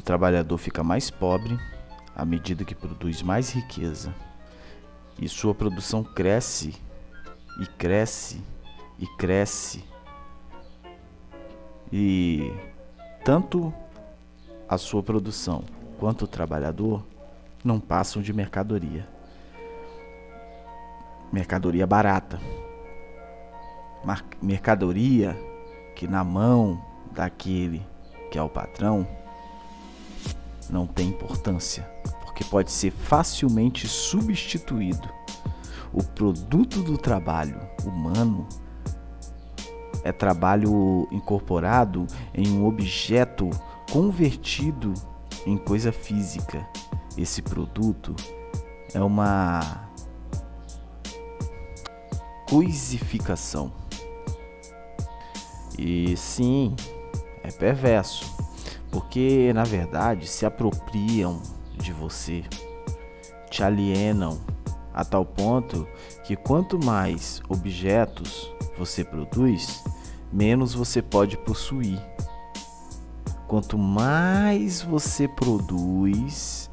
O trabalhador fica mais pobre à medida que produz mais riqueza. E sua produção cresce e cresce e cresce. E tanto a sua produção quanto o trabalhador não passam de mercadoria. Mercadoria barata. Mercadoria que na mão daquele que é o patrão não tem importância, porque pode ser facilmente substituído. O produto do trabalho humano é trabalho incorporado em um objeto convertido em coisa física. Esse produto é uma coisificação. E sim, é perverso, porque na verdade se apropriam de você, te alienam a tal ponto que quanto mais objetos você produz, menos você pode possuir. Quanto mais você produz,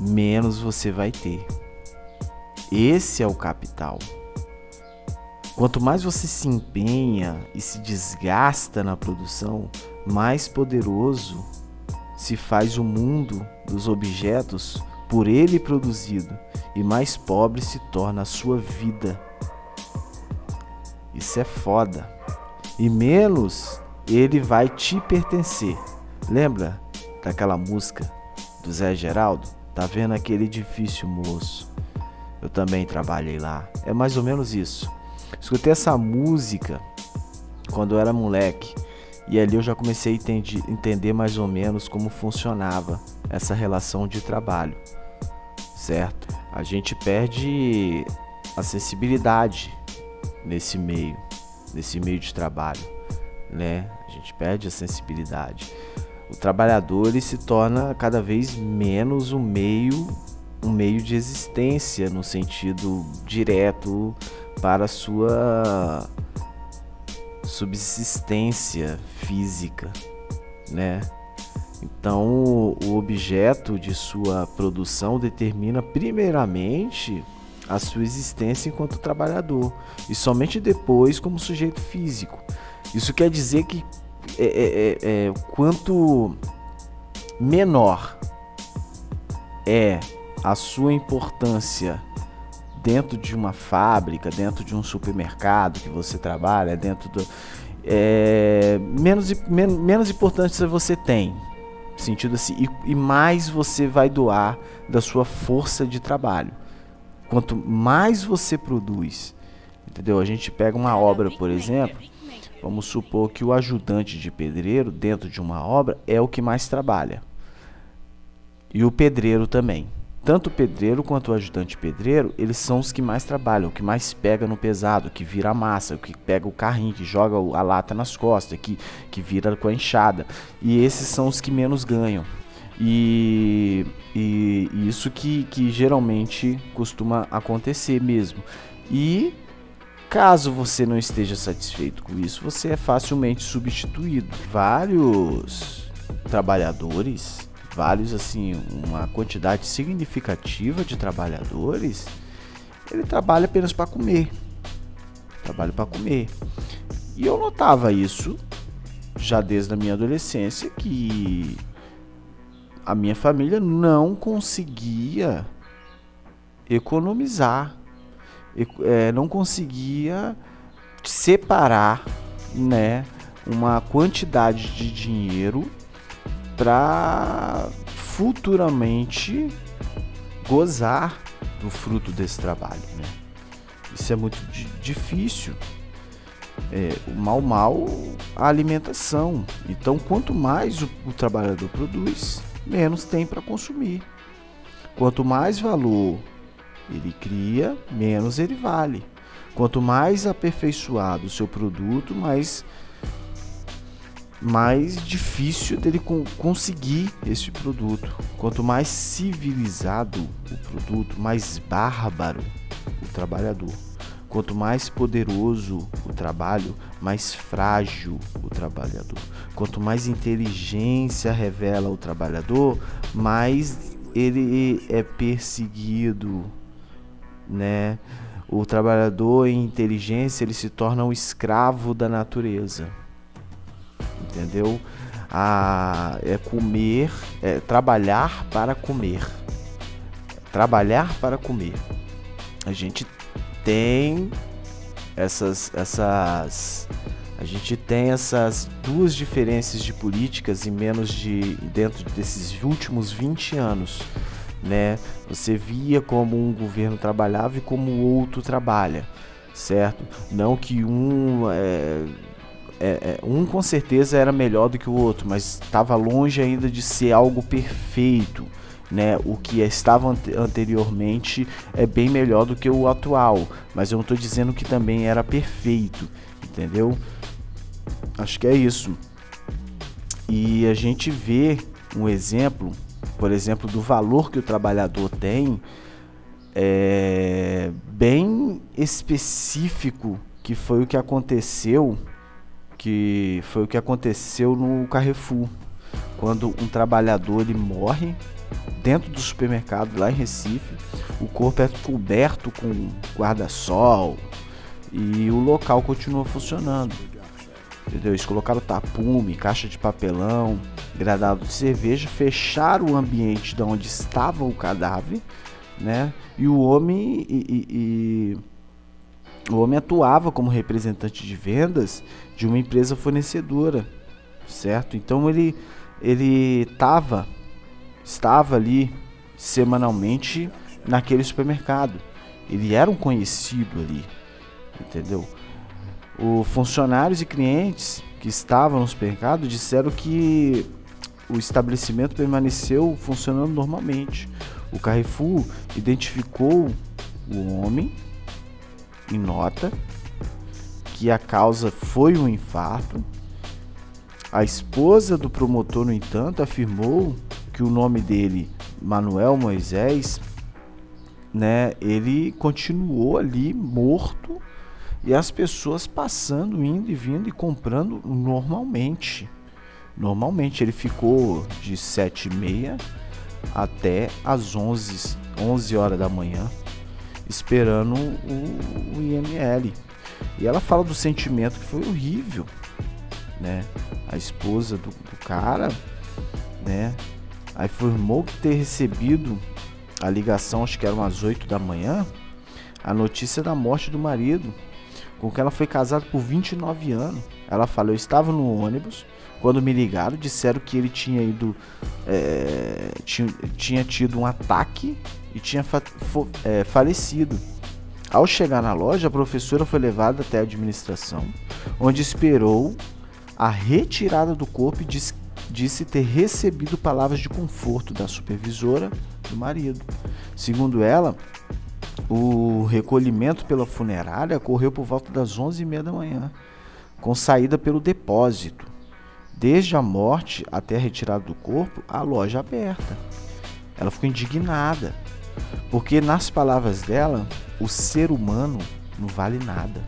menos você vai ter. Esse é o capital. Quanto mais você se empenha e se desgasta na produção, mais poderoso se faz o mundo dos objetos por ele produzido, e mais pobre se torna a sua vida. Isso é foda. E menos ele vai te pertencer. Lembra daquela música do Zé Geraldo? Tá vendo aquele edifício, moço? Eu também trabalhei lá. É mais ou menos isso. Escutei essa música quando eu era moleque, e ali eu já comecei a entender mais ou menos como funcionava essa relação de trabalho, certo? A gente perde a sensibilidade nesse meio de trabalho, né? A gente perde a sensibilidade. O trabalhador, ele se torna cada vez menos um meio de existência no sentido direto para a sua subsistência física, né? Então, o objeto de sua produção determina primeiramente a sua existência enquanto trabalhador, e somente depois como sujeito físico. Isso quer dizer que quanto menor é a sua importância dentro de uma fábrica, dentro de um supermercado que você trabalha, dentro do menos importância você tem, sentido assim, e mais você vai doar da sua força de trabalho. Quanto mais você produz, entendeu? A gente pega uma obra, por exemplo, vamos supor que o ajudante de pedreiro dentro de uma obra é o que mais trabalha, e o pedreiro também. Tanto o pedreiro quanto o ajudante pedreiro, eles são os que mais trabalham, o que mais pega no pesado, que vira a massa, o que pega o carrinho, que joga a lata nas costas, que vira com a enxada. E esses são os que menos ganham. E isso que geralmente costuma acontecer mesmo. E caso você não esteja satisfeito com isso, você é facilmente substituído. Vários trabalhadores, uma quantidade significativa de trabalhadores, ele trabalha apenas para comer. E eu notava isso já desde a minha adolescência, que a minha família não conseguia economizar, não conseguia separar, né, uma quantidade de dinheiro para futuramente gozar do fruto desse trabalho, né? Isso é muito difícil. Mal a alimentação. Então, quanto mais o trabalhador produz, menos tem para consumir. Quanto mais valor ele cria, menos ele vale. Quanto mais aperfeiçoado o seu produto, mais difícil dele conseguir esse produto. Quanto mais civilizado o produto, mais bárbaro o trabalhador. Quanto mais poderoso o trabalho, mais frágil o trabalhador. Quanto mais inteligência revela o trabalhador, mais ele é perseguido, né? O trabalhador em inteligência, ele se torna um escravo da natureza, entendeu? É comer, é trabalhar para comer. Trabalhar para comer. A gente tem essas duas diferenças de políticas dentro desses últimos 20 anos, né? Você via como um governo trabalhava e como o outro trabalha, certo? Não que um com certeza era melhor do que o outro, mas estava longe ainda de ser algo perfeito, né? O que estava anteriormente é bem melhor do que o atual, mas eu não estou dizendo que também era perfeito, entendeu? Acho que é isso. E a gente vê um exemplo, por exemplo, do valor que o trabalhador tem, bem específico, que foi o que aconteceu no Carrefour, quando um trabalhador ele morre dentro do supermercado lá em Recife, o corpo é coberto com guarda-sol e o local continua funcionando, entendeu? Eles colocaram tapume, caixa de papelão, granada de cerveja, fecharam o ambiente de onde estava o cadáver, né? E o homem o homem atuava como representante de vendas de uma empresa fornecedora, certo? Então ele estava ali semanalmente naquele supermercado. Ele era um conhecido ali, entendeu? Os funcionários e clientes que estavam no supermercado disseram que o estabelecimento permaneceu funcionando normalmente. O Carrefour identificou o homem em nota, que a causa foi um infarto. A esposa do promotor, no entanto, afirmou que o nome dele, Manuel Moisés, né, ele continuou ali morto e as pessoas passando, indo e vindo e comprando normalmente. Ele ficou de 7h30 até as 11 horas da manhã esperando o IML. E ela fala do sentimento que foi horrível, né? A esposa do cara, né, afirmou que ter recebido a ligação, acho que eram às 8 da manhã, a notícia da morte do marido, com quem ela foi casada por 29 anos. Ela fala: eu estava no ônibus quando me ligaram, disseram que ele tinha tido um ataque e tinha falecido. Ao chegar na loja, a professora foi levada até a administração, onde esperou a retirada do corpo e disse ter recebido palavras de conforto da supervisora do marido. Segundo ela, o recolhimento pela funerária ocorreu por volta das 11h30 da manhã, com saída pelo depósito. Desde a morte até a retirada do corpo, a loja aberta. Ela ficou indignada, porque nas palavras dela, o ser humano não vale nada.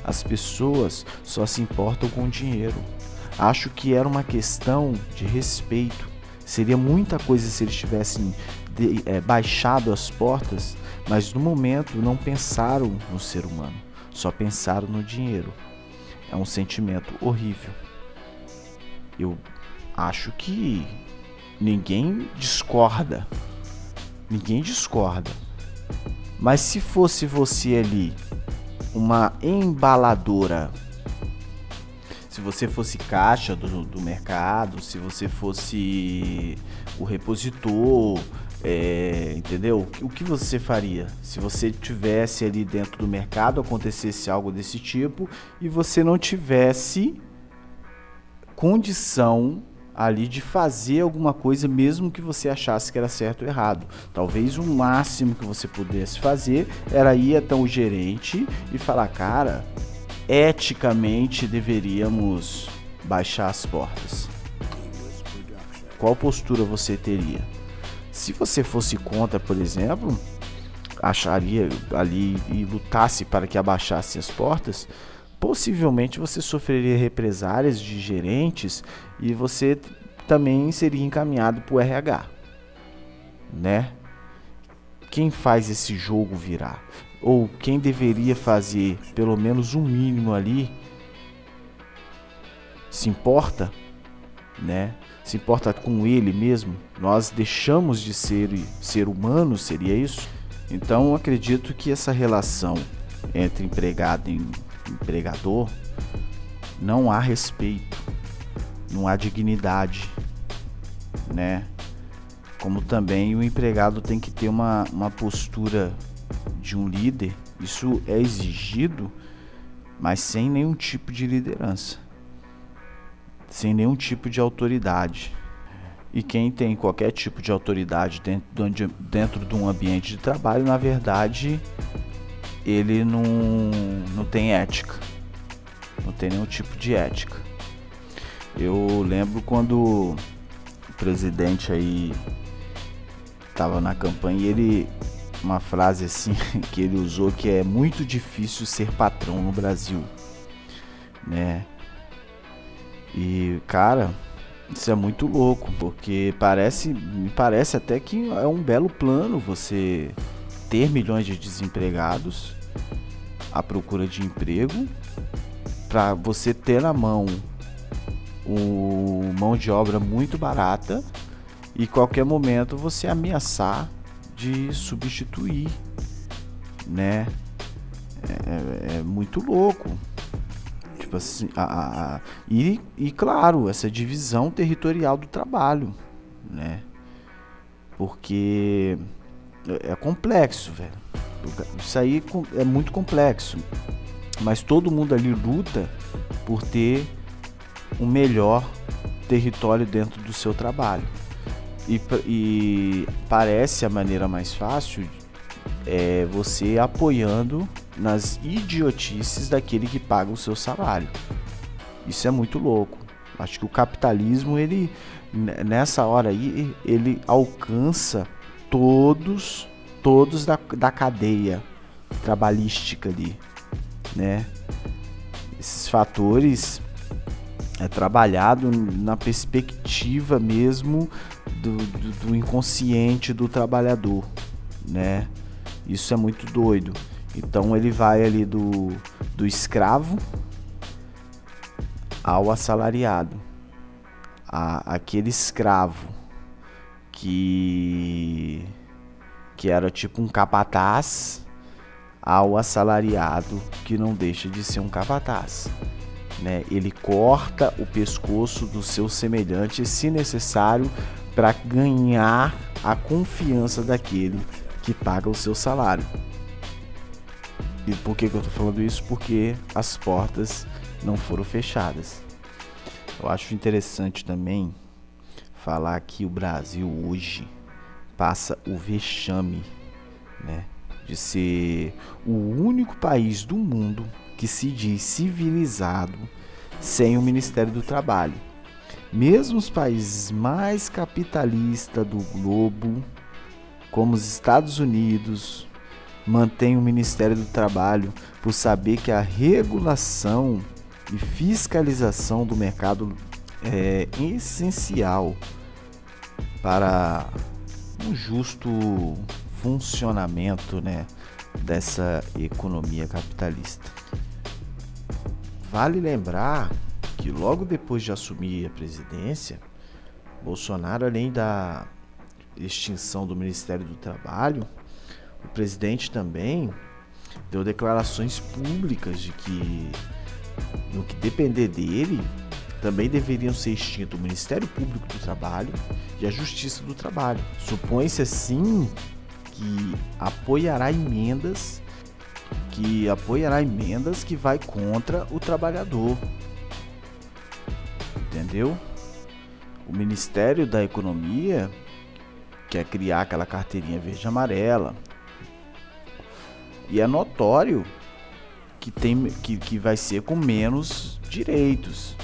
As pessoas só se importam com o dinheiro. Acho que era uma questão de respeito. Seria muita coisa se eles tivessem baixado as portas, mas no momento não pensaram no ser humano, só pensaram no dinheiro. É um sentimento horrível. Eu acho que ninguém discorda. Mas se fosse você ali, uma embaladora, se você fosse caixa do mercado, se você fosse o repositor, entendeu? O que você faria? Se você tivesse ali dentro do mercado, acontecesse algo desse tipo e você não tivesse condição ali de fazer alguma coisa, mesmo que você achasse que era certo ou errado. Talvez o máximo que você pudesse fazer era ir até o gerente e falar: cara, eticamente deveríamos baixar as portas. Qual postura você teria? Se você fosse contra, por exemplo, acharia ali e lutasse para que abaixasse as portas, possivelmente você sofreria represálias de gerentes e você também seria encaminhado para o RH, né? Quem faz esse jogo virar? Ou quem deveria fazer pelo menos um mínimo ali, se importa, né? Se importa com ele mesmo? Nós deixamos de ser humano, seria isso? Então eu acredito que essa relação entre empregado e empregador, não há respeito, não há dignidade, né? Como também o empregado tem que ter uma postura de um líder. Isso é exigido, mas sem nenhum tipo de liderança, sem nenhum tipo de autoridade. E quem tem qualquer tipo de autoridade dentro de um ambiente de trabalho, na verdade, ele não tem ética, não tem nenhum tipo de ética. Eu lembro quando o presidente aí estava na campanha e uma frase assim que ele usou, que é muito difícil ser patrão no Brasil, né? E cara, isso é muito louco, porque me parece até que é um belo plano você ter milhões de desempregados à procura de emprego, para você ter na mão mão de obra muito barata e qualquer momento você ameaçar de substituir, né? É muito louco. Tipo assim, e claro, essa divisão territorial do trabalho, né? Porque é complexo, velho. Isso aí é muito complexo. Mas todo mundo ali luta por ter um melhor território dentro do seu trabalho. E parece a maneira mais fácil é você apoiando nas idiotices daquele que paga o seu salário. Isso é muito louco. Acho que o capitalismo, ele nessa hora aí, ele alcança todos da cadeia trabalhística ali, né? Esses fatores é trabalhado na perspectiva mesmo do inconsciente do trabalhador, né? Isso é muito doido. Então ele vai ali do escravo ao assalariado. Aquele escravo que era tipo um capataz, ao assalariado que não deixa de ser um capataz, né? Ele corta o pescoço do seu semelhante, se necessário, para ganhar a confiança daquele que paga o seu salário. E por que eu tô falando isso? Porque as portas não foram fechadas. Eu acho interessante também falar que o Brasil hoje passa o vexame, né, de ser o único país do mundo que se diz civilizado sem o Ministério do Trabalho. Mesmo os países mais capitalistas do globo, como os Estados Unidos, mantêm o Ministério do Trabalho por saber que a regulação e fiscalização do mercado é essencial para um justo funcionamento, né, dessa economia capitalista. Vale lembrar que logo depois de assumir a presidência, Bolsonaro, além da extinção do Ministério do Trabalho, o presidente também deu declarações públicas de que, no que depender dele, também deveriam ser extintos o Ministério Público do Trabalho e a Justiça do Trabalho. Supõe-se assim que apoiará emendas que vai contra o trabalhador. Entendeu? O Ministério da Economia quer criar aquela carteirinha verde e amarela. E é notório que vai ser com menos direitos.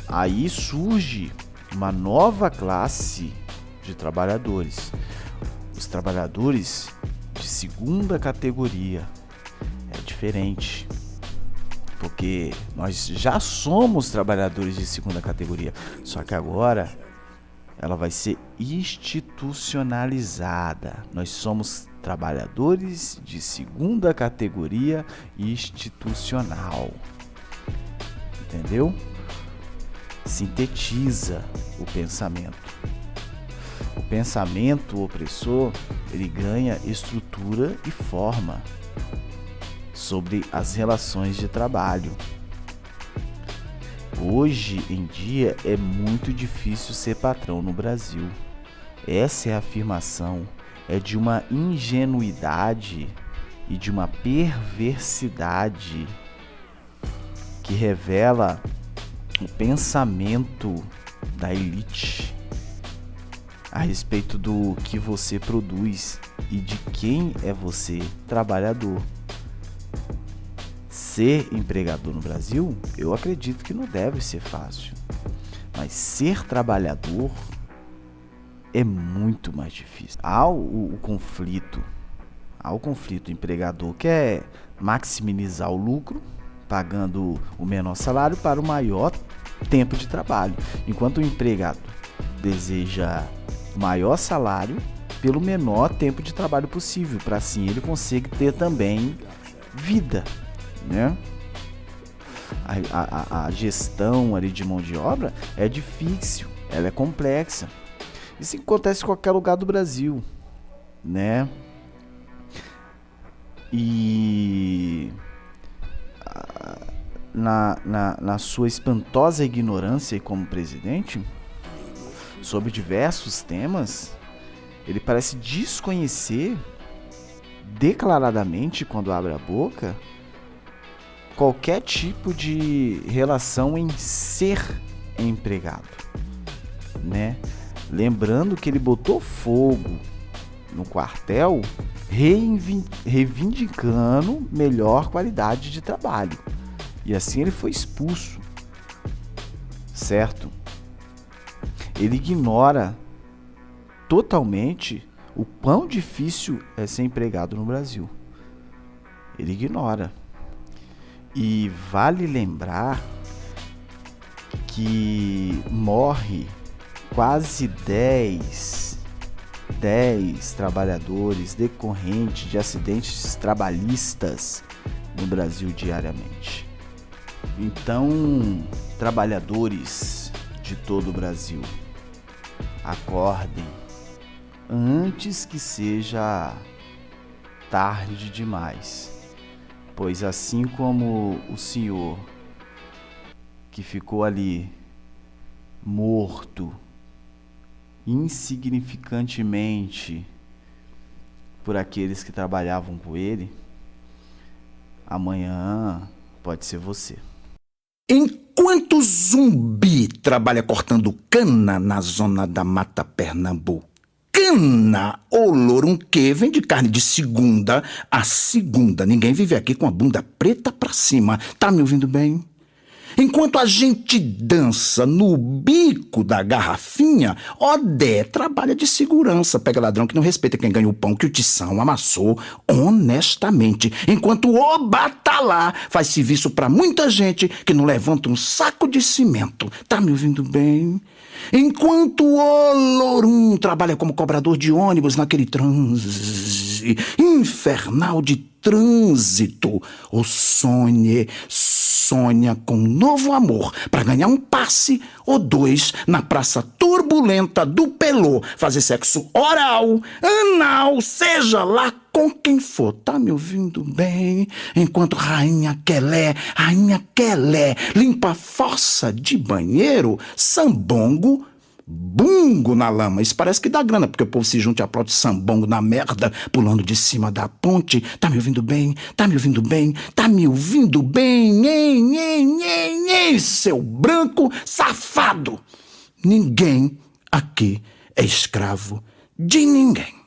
Aí surge uma nova classe de trabalhadores. Os trabalhadores de segunda categoria. É diferente. porque nós já somos trabalhadores de segunda categoria, só que agora ela vai ser institucionalizada. Nós somos trabalhadores de segunda categoria institucional. Entendeu? Sintetiza o pensamento. O pensamento opressor, ele ganha estrutura e forma sobre as relações de trabalho. Hoje em dia é muito difícil ser patrão no Brasil. Essa é a afirmação, é de uma ingenuidade e de uma perversidade que revela o pensamento da elite a respeito do que você produz e de quem é você, trabalhador. Ser empregador no Brasil, eu acredito que não deve ser fácil. Mas ser trabalhador é muito mais difícil. Há o conflito. O empregador quer maximizar o lucro, pagando o menor salário para o maior tempo de trabalho. Enquanto o empregado deseja o maior salário pelo menor tempo de trabalho possível, para assim ele conseguir ter também vida. Né? A gestão ali de mão de obra é difícil, ela é complexa. Isso acontece em qualquer lugar do Brasil, né? E na sua espantosa ignorância como presidente sobre diversos temas, ele parece desconhecer declaradamente, quando abre a boca, qualquer tipo de relação em ser empregado, né? Lembrando que ele botou fogo no quartel, reivindicando melhor qualidade de trabalho. E assim ele foi expulso, certo? Ele ignora totalmente o quão difícil é ser empregado no Brasil. Ele ignora. E vale lembrar que morre quase 10 trabalhadores decorrentes de acidentes trabalhistas no Brasil diariamente. Então, trabalhadores de todo o Brasil, acordem antes que seja tarde demais. Pois assim como o senhor que ficou ali morto insignificantemente por aqueles que trabalhavam com ele, amanhã pode ser você. Enquanto o Zumbi trabalha cortando cana na zona da Mata Pernambucana, o Lorunquê vende carne de segunda a segunda. Ninguém vive aqui com a bunda preta pra cima. Tá me ouvindo bem? Enquanto a gente dança no bico da garrafinha, Odé trabalha de segurança, pega ladrão que não respeita quem ganha o pão que o Tição amassou honestamente. Enquanto o Obatalá faz serviço pra muita gente que não levanta um saco de cimento. Tá me ouvindo bem? Enquanto o Olorum trabalha como cobrador de ônibus naquele transe infernal de trânsito, o sonha com um novo amor para ganhar um passe ou dois na praça turbulenta do Pelô, fazer sexo oral, anal, seja lá com quem for. Tá me ouvindo bem? Enquanto Rainha Quelé limpa a fossa de banheiro, sambongo, bungo na lama. Isso parece que dá grana, porque o povo se junta e aplaude sambongo na merda, pulando de cima da ponte. Tá me ouvindo bem? Tá me ouvindo bem? Tá me ouvindo bem? Hein, seu branco safado! Ninguém aqui é escravo de ninguém.